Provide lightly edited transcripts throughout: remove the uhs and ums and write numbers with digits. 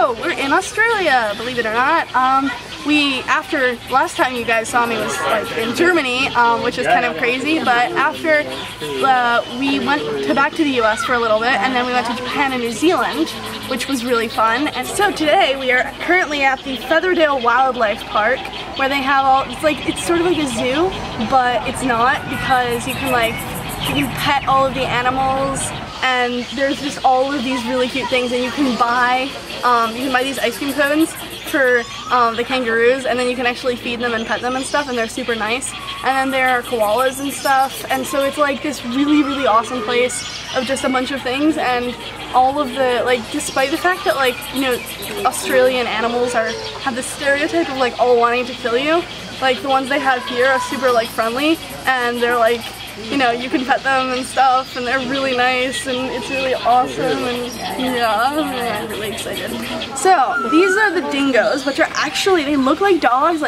So we're in Australia, believe it or not. After last time you guys saw me was like in Germany, which is kind of crazy, but after we went back to the US for a little bit, and then we went to Japan and New Zealand, which was really fun. And so today we are currently at the Featherdale Wildlife Park, where they have all, it's sort of like a zoo, but it's not, because you can pet all of the animals, and there's just all of these really cute things, and you can buy these ice cream cones for the kangaroos, and then you can actually feed them and pet them and stuff, and they're super nice. And then there are koalas and stuff, and so it's like this really, really awesome place of just a bunch of things. And all of the, despite the fact that Australian animals have this stereotype of all wanting to kill you, the ones they have here are super friendly, and they're you can pet them and stuff, and they're really nice, and it's really awesome, and yeah, I'm really excited. So these are the dingos, which are actually, they look like dogs,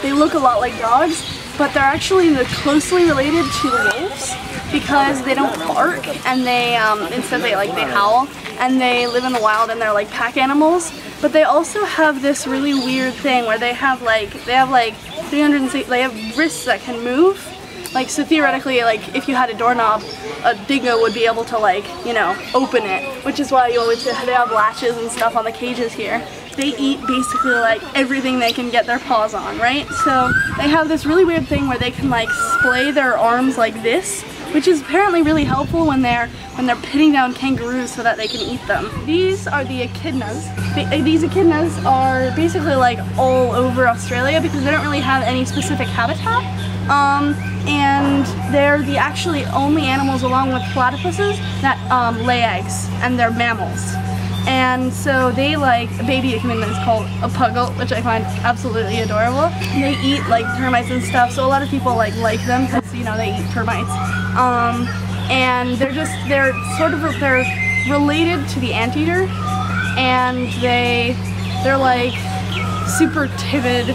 they look a lot like dogs, but they're actually closely related to wolves, because they don't bark, and they instead they howl, and they live in the wild, and they're pack animals. But they also have this really weird thing where they have they have wrists that can move. So theoretically, if you had a doorknob, a dingo would be able to open it, which is why they have latches and stuff on the cages here. They eat basically everything they can get their paws on, right? So they have this really weird thing where they can splay their arms like this, which is apparently really helpful when they're pinning down kangaroos so that they can eat them. These are the echidnas. These echidnas are basically all over Australia because they don't really have any specific habitat. And they're the actually only animals, along with platypuses, that lay eggs, and they're mammals. And so they a baby echidna is called a puggle, which I find absolutely adorable. They eat termites and stuff, so a lot of people like them because they eat termites. And they're related to the anteater, and they're super timid.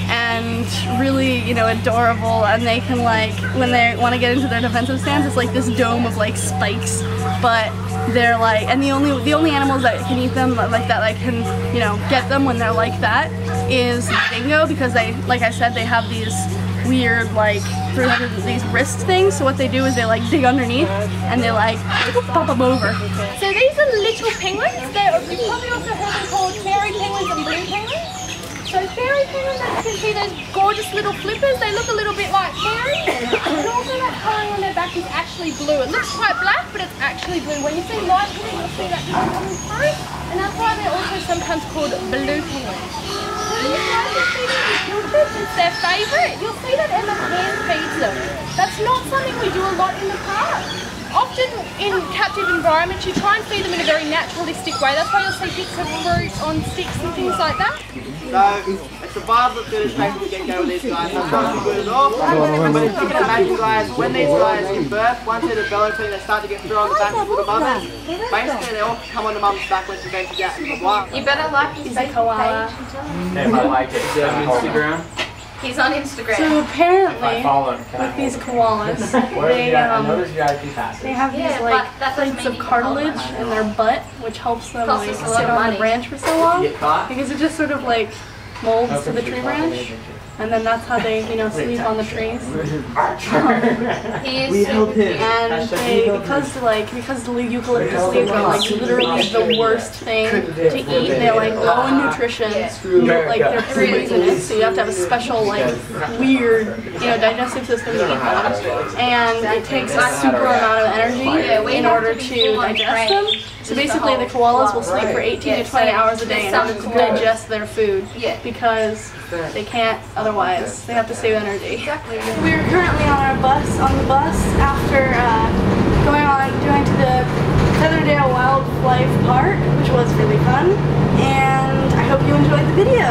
And really, adorable, and they can when they want to get into their defensive stance, it's this dome of spikes, but they're and the only animals that can eat them that can, get them when they're like that is the dingo, because they, I said, they have these weird these wrist things. So what they do is they dig underneath, and they pop them over. So these are little penguins. You've probably also heard them called fairy penguins and blue penguins. So fairy penguins, as you can see, those gorgeous little flippers, they look a little bit like fairies, and also that colouring on their back is actually blue. It looks quite black, but it's actually blue. When you see light blue, you'll see that coming through, and that's why they're also sometimes called blue penguins. These guys, you'll see these pilchards, it's their favourite. You'll see that Emma hand feeds them. That's not something we do a lot in the park. Often in captive environments, you try and feed them in a very naturalistic way. That's why you'll see bits of fruit on sticks and things like that. So it's the vibe that finish straight from the get-go with these guys. That's not good at all. But if you can imagine, guys, when these guys give birth, once they're developing, they start to get through on the backs of the mothers. Basically, they all come on the mum's back when she ventures out into the wild. You better like his koala. If I like it, Instagram. He's on Instagram. So apparently, with these koalas, they have these plates of cartilage in their butt, which helps them sit on the branch for so long, because it just sort of molds to the tree branch, and then that's how they sleep on the trees. We help him. And because the eucalyptus leaves are literally the worst thing to eat. They're low in nutrition. They're poisonous, so you have to have a special weird digestive system to eat them. And it takes a super amount of energy in order to digest them. So basically, the koalas will sleep for 18 to 20 hours a day in order to digest their food, because they can't otherwise. They have to save energy. We're currently on the bus after going to the Featherdale Wildlife Park, which was really fun, and I hope you enjoyed the video.